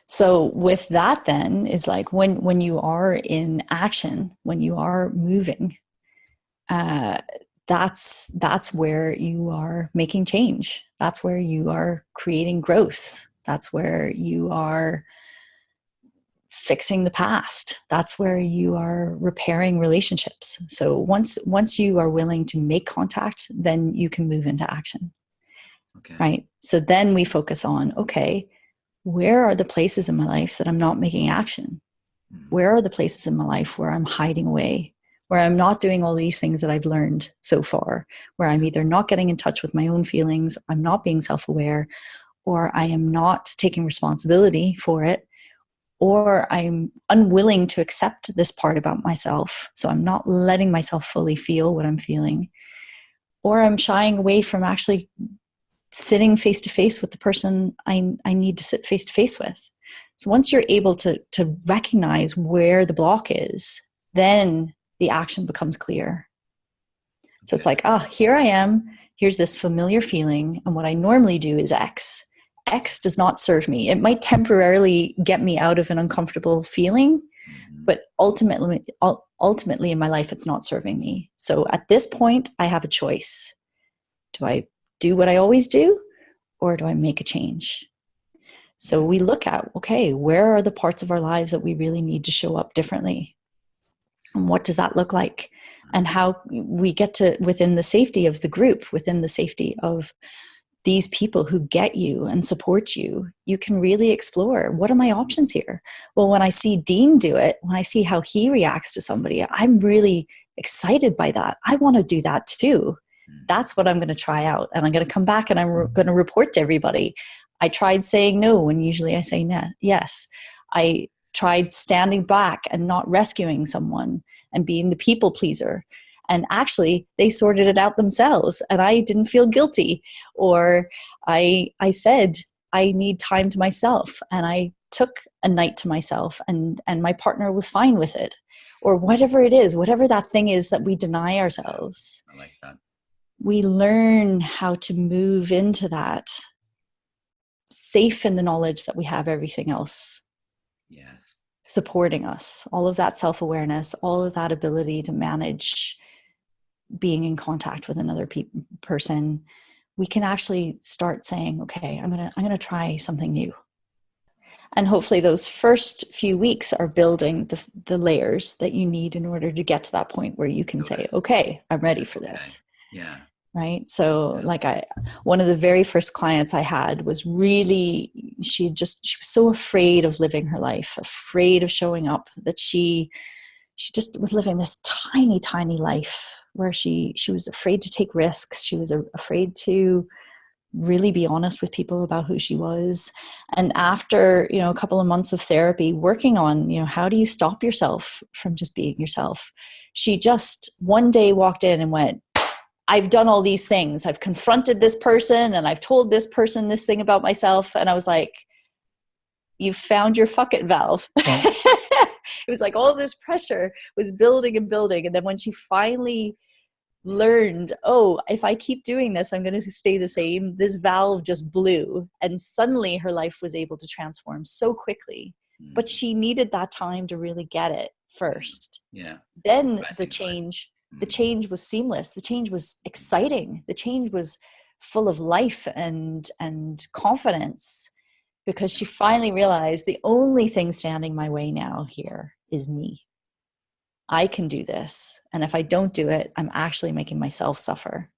So with that then is like when you are in action, when you are moving, uh, that's where you are making change. That's where you are creating growth. That's where you are fixing the past. That's where you are repairing relationships. So once you are willing to make contact, then you can move into action. Okay. Right? So then we focus on, okay, where are the places in my life that I'm not making action? Mm. Where are the places in my life where I'm hiding away, where I'm not doing all these things that I've learned so far, where I'm Yeah. either not getting in touch with my own feelings, I'm not being self-aware, or I am not taking responsibility for it, or I'm unwilling to accept this part about myself. So I'm not letting myself fully feel what I'm feeling, or I'm shying away from actually sitting face to face with the person I need to sit face to face with. So once you're able to recognize where the block is, then the action becomes clear. So it's Okay. like, here I am. Here's this familiar feeling. And what I normally do is X. X does not serve me. It might temporarily get me out of an uncomfortable feeling, Hmm. but ultimately in my life, it's not serving me. So at this point, I have a choice. Do I do what I always do, or do I make a change? So Yeah. we look at, okay, where are the parts of our lives that we really need to show up differently? And what does that look like? And how we get to, within the safety of the group, within the safety of these people who get you and support you, you can really explore, what are my options here? Well, when I see Dean do it, when I see how he reacts to somebody, I'm really excited by that. I want to do that too. Hmm. That's what I'm going to try out. And I'm going to come back and I'm going to report to everybody. I tried saying no when usually I say yes. I tried standing back and not rescuing someone and being the people pleaser. And actually, they sorted it out themselves, and I didn't feel guilty. Or I said, I need time to myself, and I took a night to myself, and my partner was fine with it. Or whatever it is, whatever that thing is that we deny Exactly. ourselves, I like that. we learn how to move into that, safe in the knowledge that we have everything else Yes. supporting us, all of that self-awareness, all of that ability to manage being in contact with another person. We can actually start saying, okay, I'm going to try something new. And hopefully those first few weeks are building the layers that you need in order to get to that point where you can say, Notice. okay, I'm ready It's for okay. this. Yeah. Right. So Yeah. like one of the very first clients I had was really, she was so afraid of living her life, afraid of showing up, that she just was living this tiny, tiny life where she was afraid to take risks. She was afraid to really be honest with people about who she was. And after, a couple of months of therapy, working on, how do you stop yourself from just being yourself? She just one day walked in and went, I've done all these things. I've confronted this person and I've told this person this thing about myself. And I was like, you've found your fuck it valve. It was like all this pressure was building and building. And then when she finally learned, oh, if I keep doing this, I'm going to stay the same, this valve just blew. And suddenly her life was able to transform so quickly. But Mm. she needed that time to really get it Yeah. first. Yeah. Then the Blessing time. change, the Mm. change was seamless. The change was exciting. The change was full of life and confidence, because Yeah. she finally realized the only thing standing my way now here is me. I can do this. And if I don't do it, I'm actually making myself suffer.